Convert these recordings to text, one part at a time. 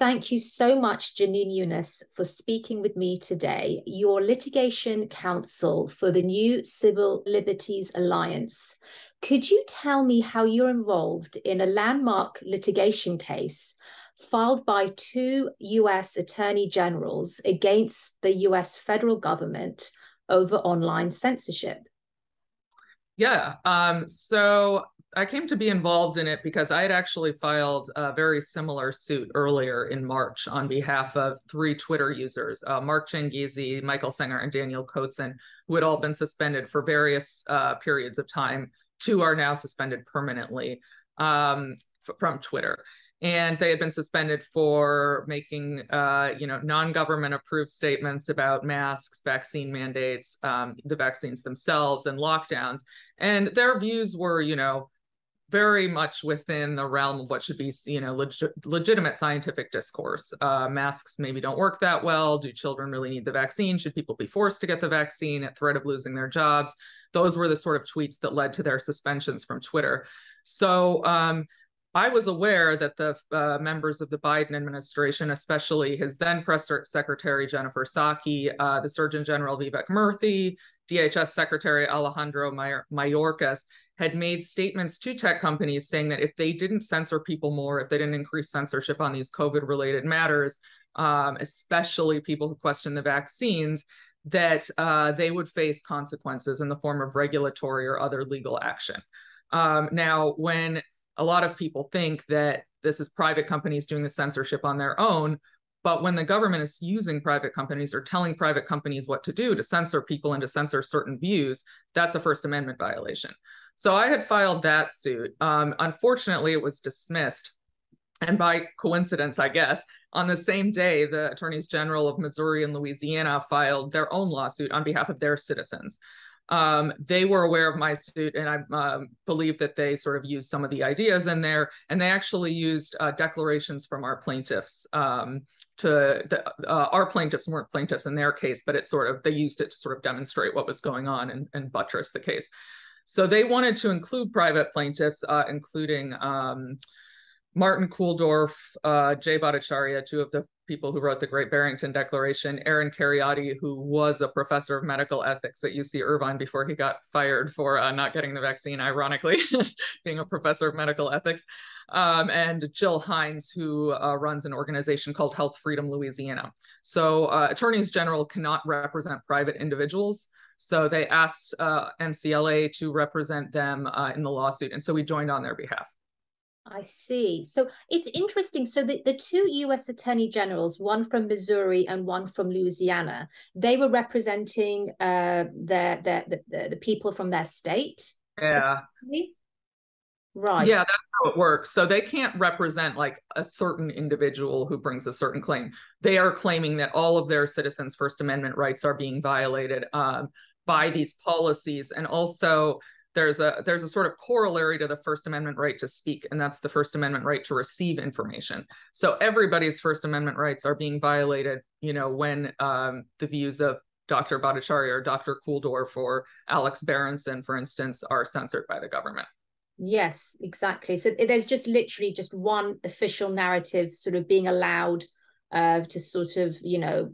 Thank you so much, Jenin Younes, for speaking with me today. Your litigation counsel for the new Civil Liberties Alliance. Could you tell me how you're involved in a landmark litigation case filed by two US attorney generals against the US federal government over online censorship? Yeah, so I came to be involved in it because I had actually filed a very similar suit earlier in March on behalf of three Twitter users, Mark Changizi, Michael Singer, and Daniel Kotzen, who had all been suspended for various periods of time. Two are now suspended permanently from Twitter. And they had been suspended for making, non-government approved statements about masks, vaccine mandates, the vaccines themselves, and lockdowns. And their views were, very much within the realm of what should be, legitimate scientific discourse. Masks maybe don't work that well. Do children really need the vaccine? Should people be forced to get the vaccine at threat of losing their jobs? Those were the sort of tweets that led to their suspensions from Twitter. So I was aware that the members of the Biden administration, especially his then press secretary, Jennifer Psaki, the Surgeon General, Vivek Murthy, DHS Secretary Alejandro Mayorkas, had made statements to tech companies saying that if they didn't censor people more, if they didn't increase censorship on these COVID-related matters, especially people who question the vaccines, that they would face consequences in the form of regulatory or other legal action. Now, when a lot of people think that this is private companies doing the censorship on their own, but when the government is using private companies or telling private companies what to do to censor people and to censor certain views, that's a First Amendment violation. So I had filed that suit. Unfortunately, it was dismissed. And by coincidence, I guess, on the same day, the attorneys general of Missouri and Louisiana filed their own lawsuit on behalf of their citizens. They were aware of my suit, and I believe that they sort of used some of the ideas in there, and they actually used declarations from our plaintiffs. Our plaintiffs weren't plaintiffs in their case, but they used it to sort of demonstrate what was going on and buttress the case. So they wanted to include private plaintiffs, including Martin Kulldorff, Jay Bhattacharya, two of the people who wrote the Great Barrington Declaration, Aaron Kheriaty, who was a professor of medical ethics at UC Irvine before he got fired for not getting the vaccine, ironically, being a professor of medical ethics, and Jill Hines, who runs an organization called Health Freedom Louisiana. So attorneys general cannot represent private individuals. So they asked NCLA to represent them in the lawsuit. And so we joined on their behalf. I see. So it's interesting. So the two US attorney generals, one from Missouri and one from Louisiana, they were representing the people from their state. Yeah. Right. Yeah, that's how it works. So they can't represent like a certain individual who brings a certain claim. They are claiming that all of their citizens' First Amendment rights are being violated by these policies. And also there's a sort of corollary to the First Amendment right to speak, and that's the First Amendment right to receive information. So everybody's First Amendment rights are being violated, when the views of Dr. Bhattacharya or Dr. Kulldorff or Alex Berenson, for instance, are censored by the government. Yes, exactly. So there's just literally just one official narrative sort of being allowed to sort of,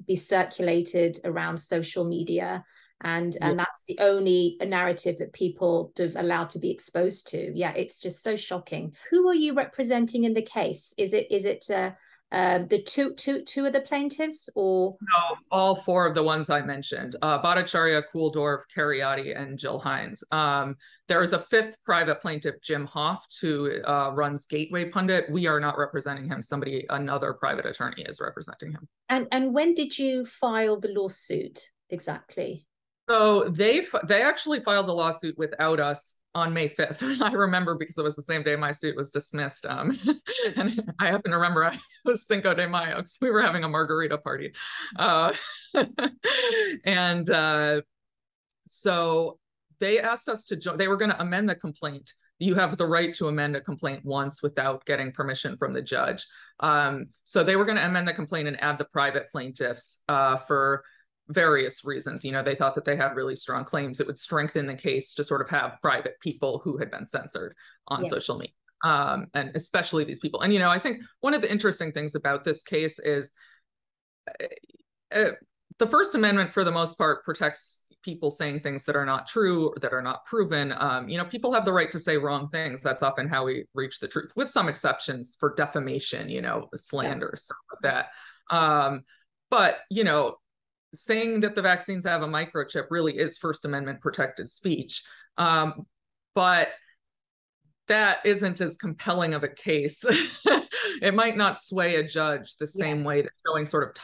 be circulated around social media. And that's the only narrative that people have allowed to be exposed to. Yeah, it's just so shocking. Who are you representing in the case? Is it the two of the plaintiffs, or no, all four of the ones I mentioned? Bhattacharya, Kulldorff, Kheriaty, and Jill Hines. There is a fifth private plaintiff, Jim Hoft, who runs Gateway Pundit. We are not representing him. Another private attorney is representing him. And when did you file the lawsuit exactly? So they actually filed the lawsuit without us on May 5th. I remember because it was the same day my suit was dismissed. And I happen to remember it was Cinco de Mayo because we were having a margarita party. So they asked us to join. They were going to amend the complaint. You have the right to amend a complaint once without getting permission from the judge. So they were going to amend the complaint and add the private plaintiffs for various reasons. They thought that they had really strong claims. It would strengthen the case to sort of have private people who had been censored on social media. and especially these people. And, I think one of the interesting things about this case is the First Amendment, for the most part, protects people saying things that are not true or that are not proven. People have the right to say wrong things. That's often how we reach the truth, with some exceptions for defamation, slander, stuff like that. But, saying that the vaccines have a microchip really is First Amendment protected speech. But that isn't as compelling of a case. It might not sway a judge the same way that showing sort of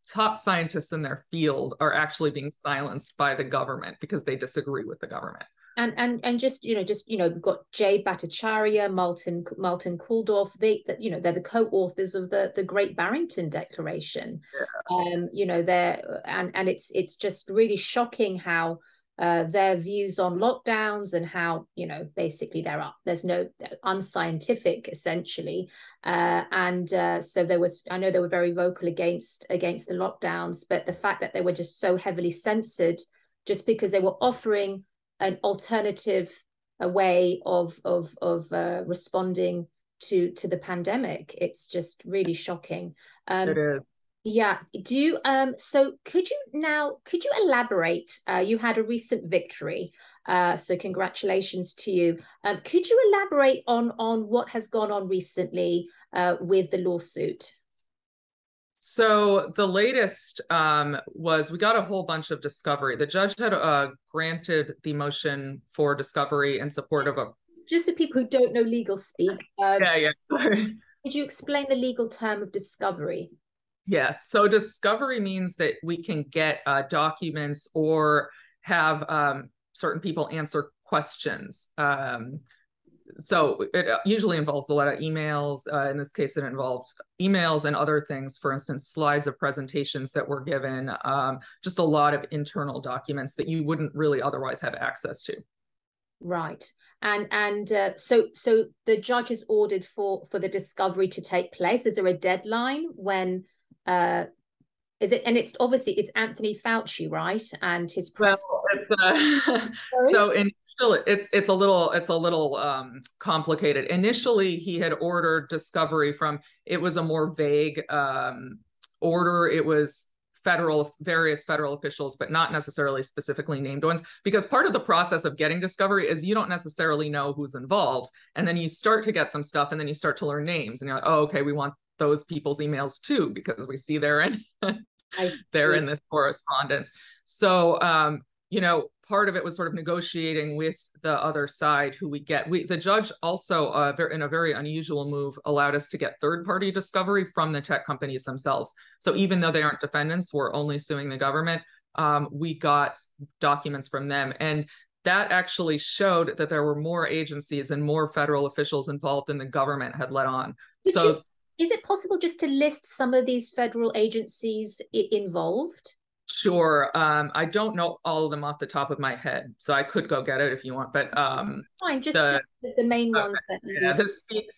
top scientists in their field are actually being silenced by the government because they disagree with the government. And just we've got Jay Bhattacharya, Martin Kulldorff. They're the co-authors of the Great Barrington Declaration. It's just really shocking how their views on lockdowns and how basically there's no unscientific essentially, so I know they were very vocal against the lockdowns, but the fact that they were just so heavily censored just because they were offering an alternative way of responding to the pandemic, it's just really shocking. It is. Yeah. So could you elaborate? You had a recent victory, so congratulations to you. Could you elaborate on what has gone on recently with the lawsuit? So the latest was we got a whole bunch of discovery. The judge had granted the motion for discovery in support of a... Just for people who don't know legal speak. Yeah. Could you explain the legal term of discovery? Yes. So discovery means that we can get documents or have certain people answer questions. So it usually involves a lot of emails. In this case, it involved emails and other things, for instance, slides of presentations that were given, just a lot of internal documents that you wouldn't really otherwise have access to. Right. So the judge has ordered for the discovery to take place. Is there a deadline when is it? And it's obviously it's Anthony Fauci, right? And his press. Well, so initially, it's a little complicated. Initially, he had ordered discovery from. It was a more vague order. It was various federal officials, but not necessarily specifically named ones. Because part of the process of getting discovery is you don't necessarily know who's involved, and then you start to get some stuff, and then you start to learn names, and you're like, oh, okay, we want those people's emails too, because we see they're in this correspondence. So, part of it was sort of negotiating with the other side who we get. The judge also, in a very unusual move, allowed us to get third-party discovery from the tech companies themselves. So even though they aren't defendants, we're only suing the government, we got documents from them. And that actually showed that there were more agencies and more federal officials involved than the government had let on. Is it possible just to list some of these federal agencies involved? Sure. I don't know all of them off the top of my head, so I could go get it if you want. But fine, just the main ones. The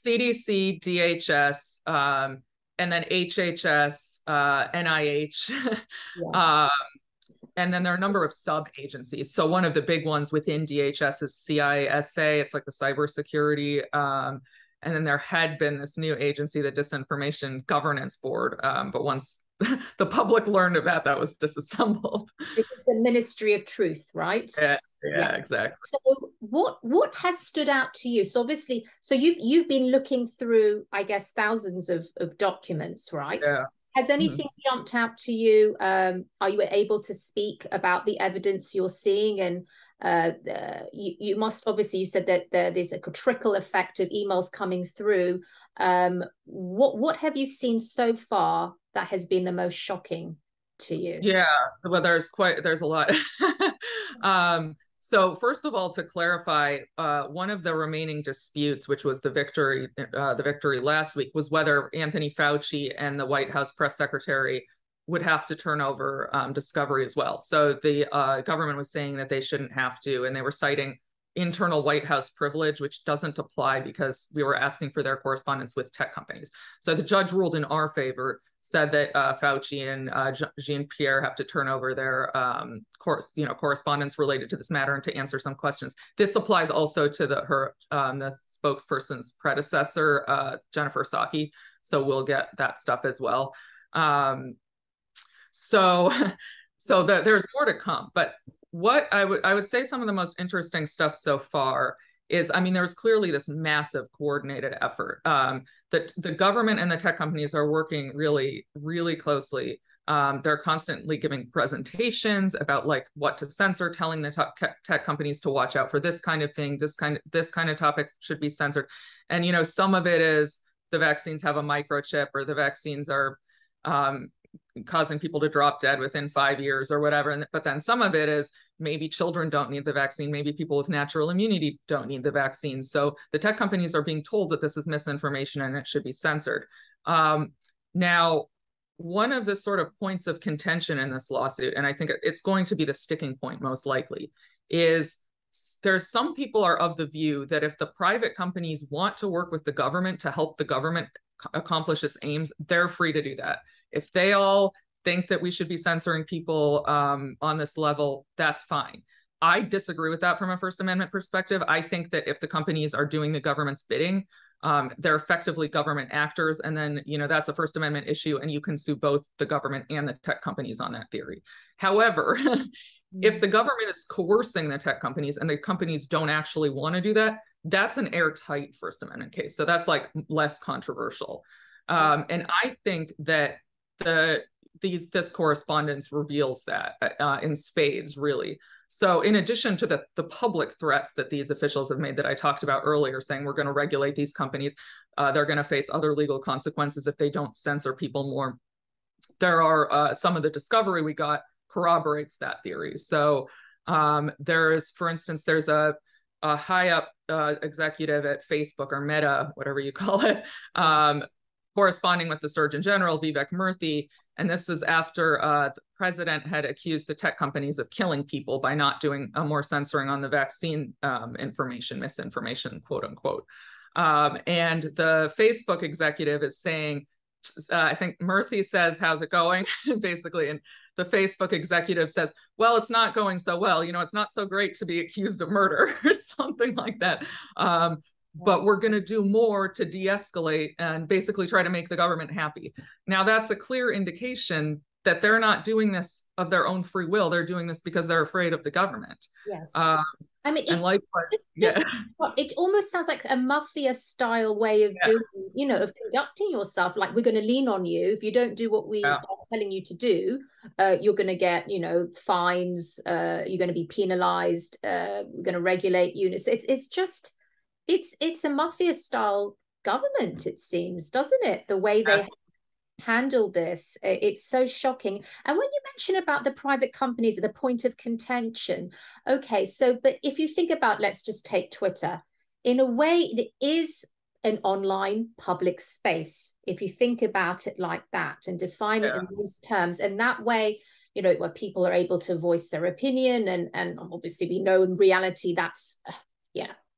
CDC, DHS, and then HHS, NIH, and then there are a number of sub-agencies. So one of the big ones within DHS is CISA. It's like the cybersecurity. And then there had been this new agency, the Disinformation Governance Board. But once the public learned about that, was disassembled. It's the Ministry of Truth, right? Yeah, exactly. So what has stood out to you? So obviously, you've been looking through, I guess, thousands of documents, right? Yeah. Has anything jumped out to you? Are you able to speak about the evidence you're seeing? And you must, obviously, you said that there's a trickle effect of emails coming through. What have you seen so far that has been the most shocking to you? Yeah, well, there's a lot. So first of all, to clarify, one of the remaining disputes, which was the victory last week, was whether Anthony Fauci and the White House press secretary would have to turn over discovery as well. So the government was saying that they shouldn't have to, and they were citing internal White House privilege, which doesn't apply because we were asking for their correspondence with tech companies. So the judge ruled in our favor said that Fauci and Jean-Pierre have to turn over their correspondence related to this matter and to answer some questions. This applies also to the spokesperson's predecessor, Jennifer Psaki. So we'll get that stuff as well. So there's more to come. But what I would say some of the most interesting stuff so far is, I mean, there was clearly this massive coordinated effort that the government and the tech companies are working really, really closely. They're constantly giving presentations about like what to censor, telling the tech companies to watch out for this kind of thing, this kind of topic should be censored. And, you know, some of it is the vaccines have a microchip, or the vaccines are causing people to drop dead within 5 years or whatever. But then some of it is maybe children don't need the vaccine. Maybe people with natural immunity don't need the vaccine. So the tech companies are being told that this is misinformation and it should be censored. Now, one of the sort of points of contention in this lawsuit, and I think it's going to be the sticking point most likely, is there's some people are of the view that if the private companies want to work with the government to help the government accomplish its aims, they're free to do that. If they all think that we should be censoring people on this level, that's fine. I disagree with that from a First Amendment perspective. I think that if the companies are doing the government's bidding, they're effectively government actors. And then, you know, that's a First Amendment issue, and you can sue both the government and the tech companies on that theory. However, if the government is coercing the tech companies and the companies don't actually want to do that, that's an airtight First Amendment case. So that's like less controversial. And I think that this correspondence reveals that in spades, really. So in addition to the public threats that these officials have made that I talked about earlier, saying we're going to regulate these companies, they're going to face other legal consequences if they don't censor people more. There are some of the discovery we got corroborates that theory. So there's, for instance, there's a high up executive at Facebook, or Meta, whatever you call it, corresponding with the Surgeon General, Vivek Murthy. And this is after the president had accused the tech companies of killing people by not doing more censoring on the vaccine misinformation, quote unquote. And the Facebook executive is saying, I think Murthy says, how's it going? Basically, and the Facebook executive says, well, it's not going so well. You know, it's not so great to be accused of murder or something like that. But we're going to do more to de-escalate and basically try to make the government happy. Now, that's a clear indication that they're not doing this of their own free will. They're doing this because they're afraid of the government. Yes. I mean, it almost sounds like a mafia style way of doing, you know, of conducting yourself. Like, we're going to lean on you. If you don't do what we are telling you to do, you're going to get, you know, fines. You're going to be penalized. We're going to regulate you. It's a mafia style government, it seems, doesn't it? The way they handle this, it's so shocking. And when you mention about the private companies at the point of contention, okay, so but if you think about, let's just take Twitter, in a way it is an online public space, if you think about it like that and define it in those terms. And that way, you know, where people are able to voice their opinion, and obviously we know in reality that's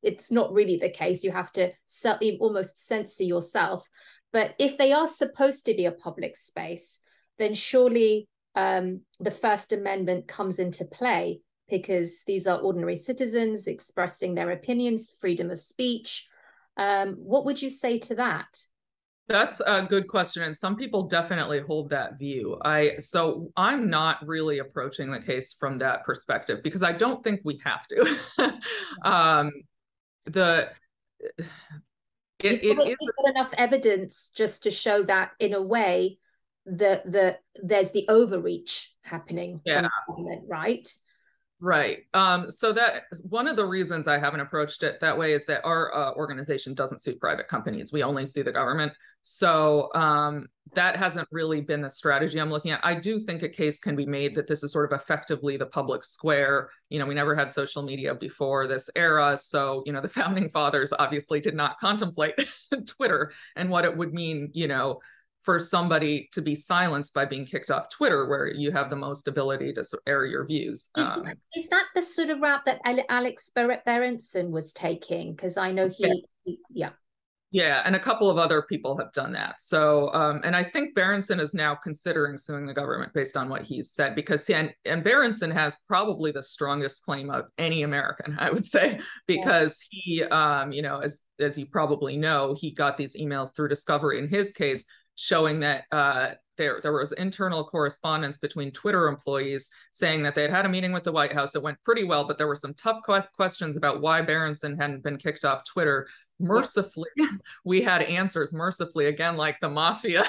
it's not really the case. You have to certainly almost censor yourself. But if they are supposed to be a public space, then surely the First Amendment comes into play, because these are ordinary citizens expressing their opinions, freedom of speech. What would you say to that? That's a good question. And some people definitely hold that view. So I'm not really approaching the case from that perspective, because I don't think we have to. You've got enough evidence just to show that, in a way, that there's the overreach happening from the government, right? Right. So that one of the reasons I haven't approached it that way is that our organization doesn't sue private companies. We only sue the government. So that hasn't really been the strategy I'm looking at. I do think a case can be made that this is sort of effectively the public square. You know, we never had social media before this era. So, you know, the founding fathers obviously did not contemplate Twitter and what it would mean, you know, for somebody to be silenced by being kicked off Twitter, where you have the most ability to air your views. Is that the sort of route that Alex Berenson was taking? Because I know he. Yeah, and a couple of other people have done that. So, and I think Berenson is now considering suing the government based on what he's said, because and Berenson has probably the strongest claim of any American, I would say, because he, as you probably know, he got these emails through discovery in his case showing that there was internal correspondence between Twitter employees saying that they had had a meeting with the White House. It went pretty well, but there were some tough questions about why Berenson hadn't been kicked off Twitter. Mercifully, we had answers. Mercifully, again, like the mafia,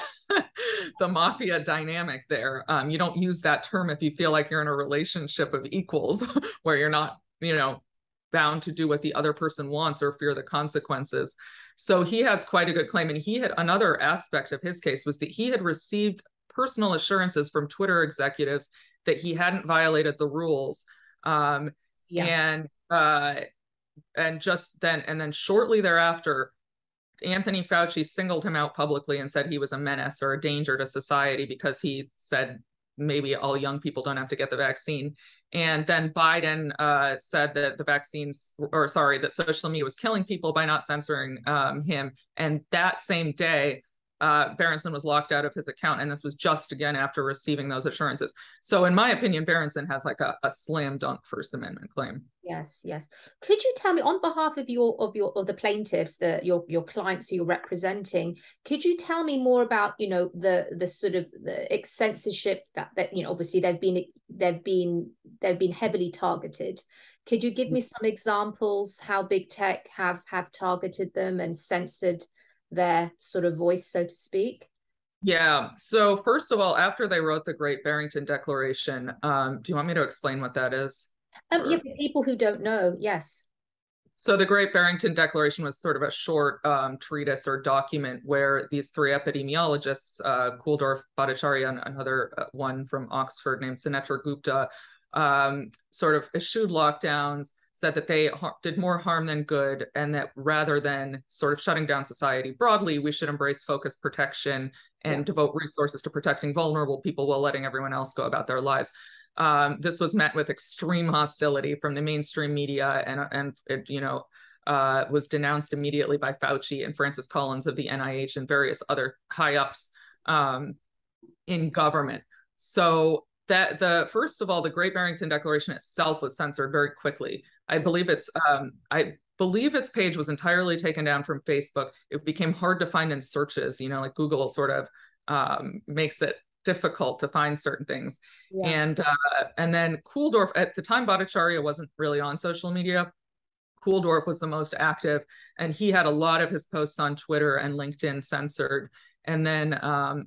the mafia dynamic there. You don't use that term if you feel like you're in a relationship of equals where you're not, bound to do what the other person wants or fear the consequences. So he has quite a good claim. And he had another aspect of his case was that he had received personal assurances from Twitter executives that he hadn't violated the rules. And just then, and then shortly thereafter, Anthony Fauci singled him out publicly and said he was a menace or a danger to society because he said maybe all young people don't have to get the vaccine. And then Biden said that that social media was killing people by not censoring him. And that same day, Berenson was locked out of his account. And this was just again after receiving those assurances. So in my opinion, Berenson has like a slam dunk First Amendment claim. Yes. Could you tell me, on behalf of the plaintiffs, your clients who you're representing, could you tell me more about the sort of the censorship that obviously they've been heavily targeted. Could you give me some examples how big tech have targeted them and censored their sort of voice, so to speak? Yeah. So first of all, after they wrote the Great Barrington Declaration, do you want me to explain what that is? Yeah, for people who don't know, yes. So the Great Barrington Declaration was sort of a short treatise or document where these three epidemiologists, Kulldorff, Bhattacharya, and another one from Oxford named Sunetra Gupta, sort of eschewed lockdowns, said that they did more harm than good, and that rather than sort of shutting down society broadly, we should embrace focused protection and devote resources to protecting vulnerable people while letting everyone else go about their lives. This was met with extreme hostility from the mainstream media, and it, was denounced immediately by Fauci and Francis Collins of the NIH and various other high ups in government. So that first of all, the Great Barrington Declaration itself was censored very quickly. I believe its page was entirely taken down from Facebook. It became hard to find in searches. Like Google sort of makes it difficult to find certain things. And then Kulldorff, at the time, Bhattacharya wasn't really on social media. Kulldorff was the most active, and he had a lot of his posts on Twitter and LinkedIn censored. And then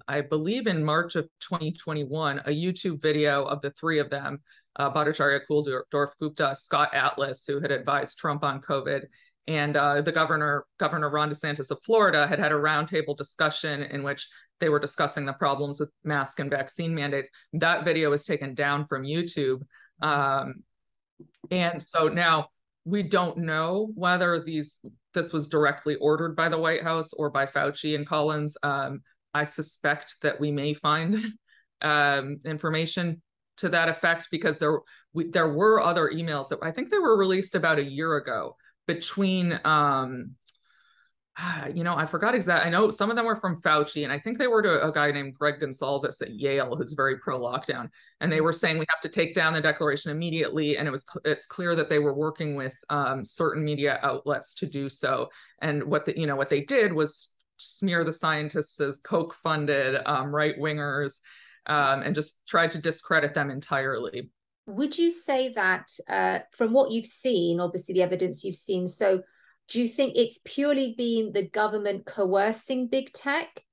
I believe in March of 2021, a YouTube video of the three of them, Bhattacharya, Kulldorff, Gupta, Scott Atlas, who had advised Trump on COVID, and the Governor Ron DeSantis of Florida had a roundtable discussion in which they were discussing the problems with mask and vaccine mandates. That video was taken down from YouTube. And so now we don't know whether this was directly ordered by the White House or by Fauci and Collins. I suspect that we may find information to that effect, because there were other emails that I think they were released about a year ago between I forgot exactly. I know some of them were from Fauci, and I think they were to a guy named Greg Gonsalves at Yale, who's very pro-lockdown. And they were saying we have to take down the declaration immediately. And it's clear that they were working with certain media outlets to do so. And what they did was smear the scientists as Koch-funded right-wingers, and just tried to discredit them entirely. Would you say that from what you've seen, obviously the evidence you've seen, so do you think it's purely been the government coercing big tech,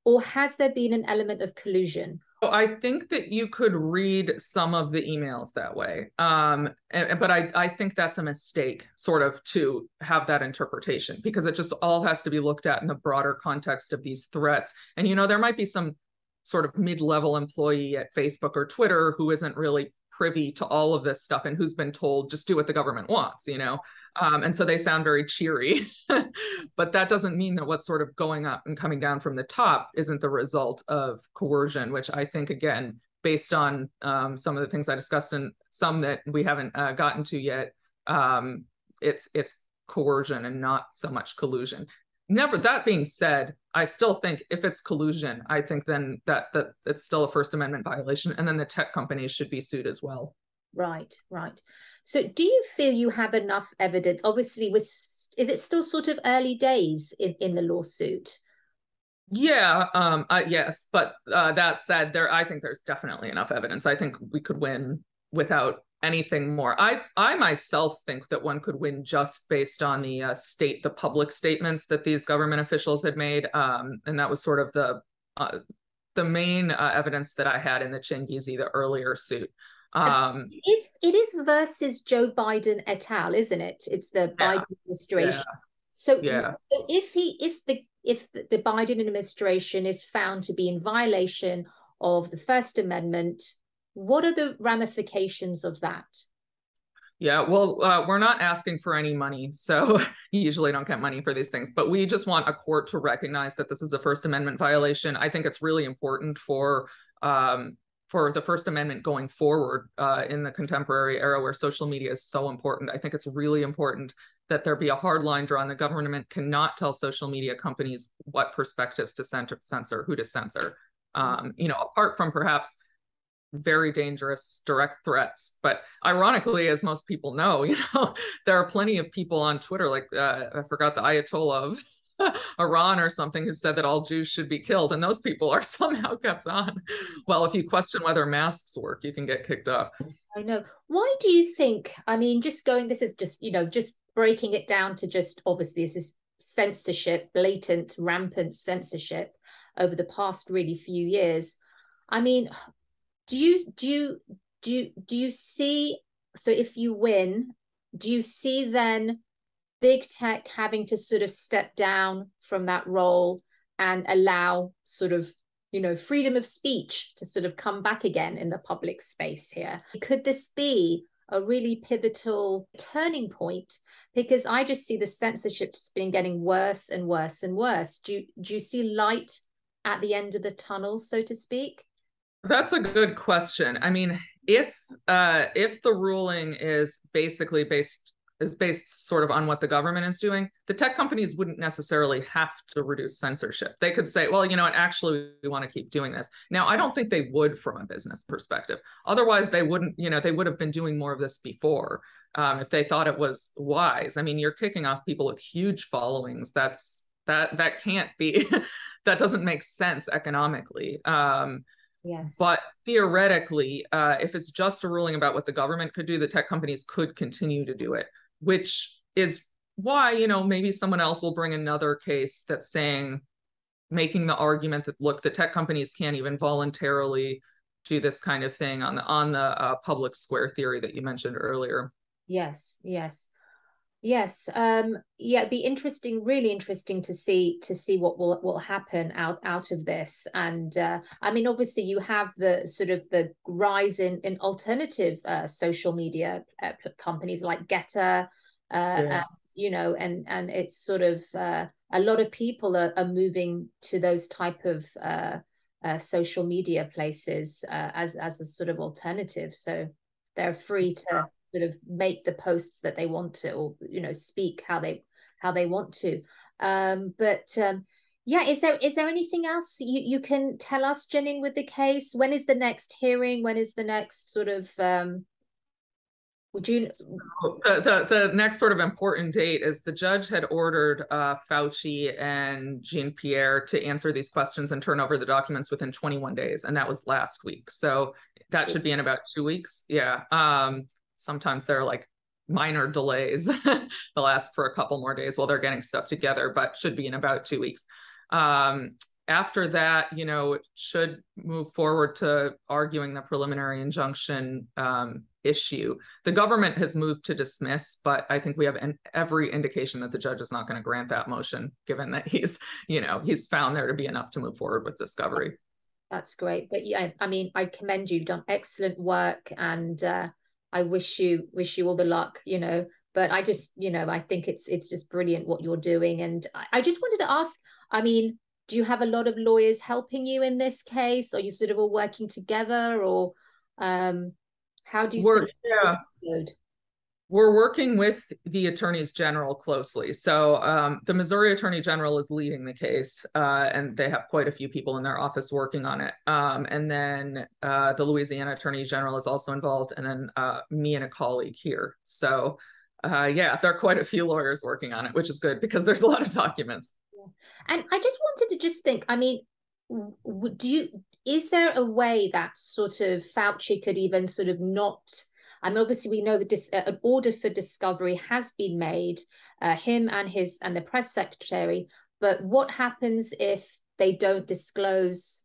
or has there been an element of collusion? I think that you could read some of the emails that way. But I think that's a mistake, sort of, to have that interpretation, because it just all has to be looked at in the broader context of these threats. And, there might be some sort of mid-level employee at Facebook or Twitter who isn't really privy to all of this stuff and who's been told just do what the government wants, and so they sound very cheery. But that doesn't mean that what's sort of going up and coming down from the top isn't the result of coercion, which I think, again, based on some of the things I discussed and some that we haven't gotten to yet, it's coercion and not so much collusion. never, that being said, I still think if it's collusion, I think then that it's still a First Amendment violation, and then the tech companies should be sued as well. Right, right. So do you feel you have enough evidence? Obviously, is it still sort of early days in the lawsuit? Yeah, yes, but that said, I think there's definitely enough evidence. I think we could win without anything more. I myself think that one could win just based on the public statements that these government officials had made, and that was sort of the main evidence that I had in the Chingizi, the earlier suit. It is versus Joe Biden et al., isn't it? It's the Yeah, Biden administration. yeah, So, yeah. if the Biden administration is found to be in violation of the First Amendment, what are the ramifications of that? Yeah, well, we're not asking for any money, so you usually don't get money for these things. But we just want a court to recognize that this is a First Amendment violation. I think it's really important for the First Amendment going forward in the contemporary era where social media is so important. I think it's really important that there be a hard line drawn. The government cannot tell social media companies what perspectives to censor, who to censor. Apart from perhaps very dangerous direct threats. But ironically, as most people know, there are plenty of people on Twitter, like I forgot the Ayatollah of Iran or something, who said that all Jews should be killed, and those people are somehow kept on. Well, if you question whether masks work, you can get kicked off. I know. Why do you think? I mean, this is just breaking it down to just obviously this is censorship, blatant, rampant censorship over the past really few years. I mean, do you see, so if you win, do you see then big tech having to sort of step down from that role and allow sort of freedom of speech to sort of come back again in the public space here? Could this be a really pivotal turning point? Because I just see the censorship's been getting worse and worse and worse. Do you see light at the end of the tunnel, so to speak? That's a good question. I mean, if the ruling is basically based sort of on what the government is doing, the tech companies wouldn't necessarily have to reduce censorship. They could say, well, actually we want to keep doing this. Now, I don't think they would from a business perspective. Otherwise, they wouldn't, they would have been doing more of this before if they thought it was wise. I mean, you're kicking off people with huge followings. That can't be, that doesn't make sense economically. Yes. But theoretically, if it's just a ruling about what the government could do, the tech companies could continue to do it, which is why, maybe someone else will bring another case that's making the argument that, look, the tech companies can't even voluntarily do this kind of thing on the public square theory that you mentioned earlier. Yes, yes. Yes, yeah, it'd be interesting, really interesting to see what will happen out of this. And I mean, obviously, you have the sort of the rise in alternative social media companies like Getter, Yeah. and it's sort of a lot of people are moving to those type of social media places as a sort of alternative. So they're free to sort of make the posts that they want to, or speak how they want to. Yeah, is there anything else you can tell us, Jenin, with the case? When is the next hearing? When is the next sort of would you the next sort of important date is the judge had ordered Fauci and Jean Pierre to answer these questions and turn over the documents within 21 days, and that was last week. So that should be in about 2 weeks. Yeah. Sometimes there are like minor delays. They'll ask for a couple more days while they're getting stuff together, but should be in about 2 weeks. After that, it should move forward to arguing the preliminary injunction issue. The government has moved to dismiss, but I think we have every indication that the judge is not going to grant that motion, given that he's found there to be enough to move forward with discovery. That's great. But yeah, I mean, I commend you. You've done excellent work, and I wish you all the luck, but I just, I think it's just brilliant what you're doing. And I just wanted to ask, I mean, do you have a lot of lawyers helping you in this case? Are you sort of all working together, or how do you Yeah. We're working with the attorneys general closely. So the Missouri Attorney General is leading the case, and they have quite a few people in their office working on it. And then the Louisiana Attorney General is also involved, and then me and a colleague here. So yeah, there are quite a few lawyers working on it, which is good because there's a lot of documents. And I just wanted to just think, I mean, is there a way that sort of Fauci could even sort of not, I mean, obviously we know that an order for discovery has been made, him and the press secretary, but what happens if they don't disclose,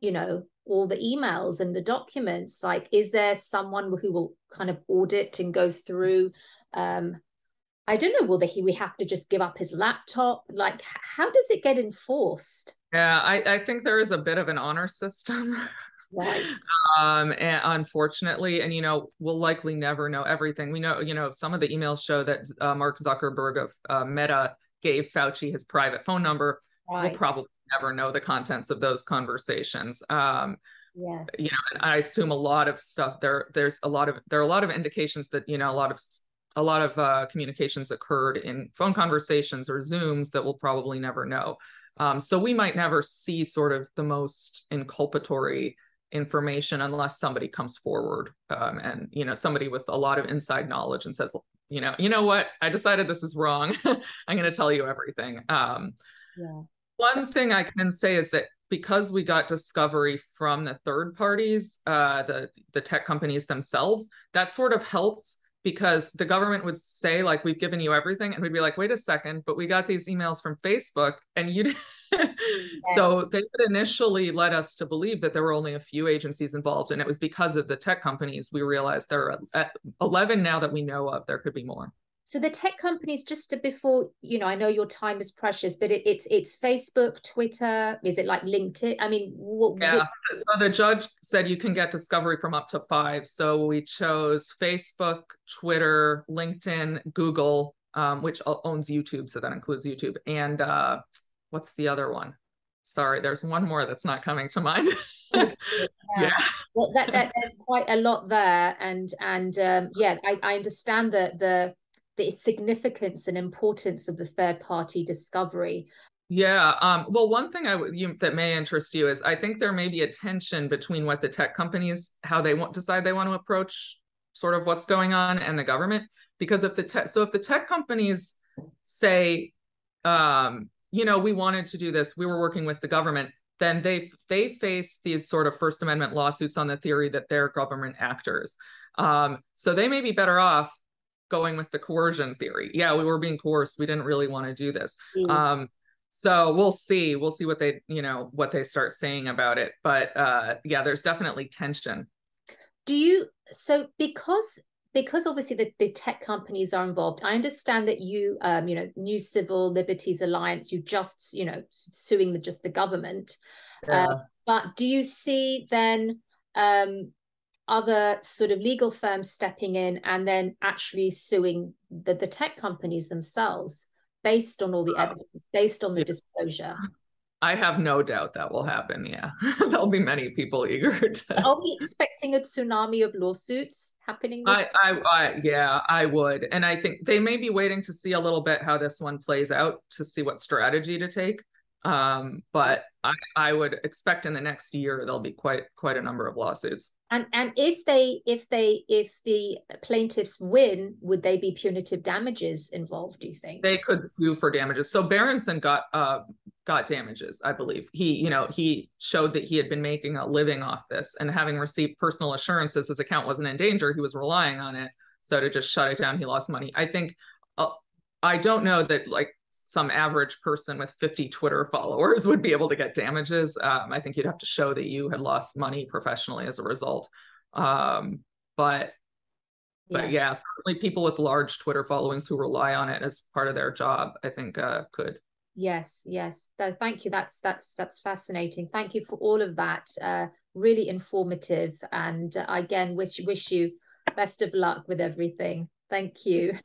you know, all the emails and the documents? Like, is there someone who will kind of audit and go through, I don't know, we have to just give up his laptop? Like, how does it get enforced? Yeah, I think there is a bit of an honor system. Right. And unfortunately, and we'll likely never know everything. We know, some of the emails show that Mark Zuckerberg of Meta gave Fauci his private phone number. Right. We'll probably never know the contents of those conversations. Yes. I assume a lot of stuff there are a lot of indications that a lot of communications occurred in phone conversations or Zooms that we'll probably never know. So we might never see sort of the most inculpatory information unless somebody comes forward and somebody with a lot of inside knowledge and says, you know what, I decided this is wrong. I'm going to tell you everything. Yeah. One thing I can say is that because we got discovery from the third parties, the tech companies themselves, that sort of helped, because the government would say, like, we've given you everything, and we'd be like, wait a second, but we got these emails from Facebook and you yes. So they would initially led us to believe that there were only a few agencies involved, and it was because of the tech companies we realized there are at 11 now that we know of. There could be more. So the tech companies, just before, I know your time is precious, but it's Facebook, Twitter, is it like LinkedIn? I mean, yeah. So the judge said you can get discovery from up to 5. So we chose Facebook, Twitter, LinkedIn, Google, which owns YouTube. So that includes YouTube. And what's the other one? Sorry, there's one more that's not coming to mind. Yeah. Well, that there's quite a lot there. And yeah, I understand that the significance and importance of the third-party discovery. Yeah. Well, one thing that may interest you is I think there may be a tension between what the tech companies, how they decide they want to approach sort of what's going on, and the government. Because if the tech companies say, we wanted to do this, we were working with the government, then they face these sort of First Amendment lawsuits on the theory that they're government actors. So they may be better off going with the coercion theory. Yeah, we were being coerced. We didn't really want to do this. So we'll see what they start saying about it. But yeah, there's definitely tension. Because obviously the tech companies are involved, I understand that you, New Civil Liberties Alliance, you just, suing just the government. Yeah. But do you see then other sort of legal firms stepping in and then actually suing the tech companies themselves based on all the evidence, based on the disclosure? I have no doubt that will happen. Yeah, there'll be many people eager to. Are we expecting a tsunami of lawsuits happening? I would, and I think they may be waiting to see a little bit how this one plays out to see what strategy to take. But I would expect in the next year there'll be quite a number of lawsuits. And if the plaintiffs win, would they be punitive damages involved, do you think? They could sue for damages. So Berenson got damages, I believe. He showed that he had been making a living off this, and having received personal assurances his account wasn't in danger, he was relying on it. So to just shut it down, he lost money. I think I don't know that some average person with 50 Twitter followers would be able to get damages. I think you'd have to show that you had lost money professionally as a result. But yeah, certainly people with large Twitter followings who rely on it as part of their job, I think could. Yes. Thank you. That's fascinating. Thank you for all of that. Really informative. And again, wish you best of luck with everything. Thank you.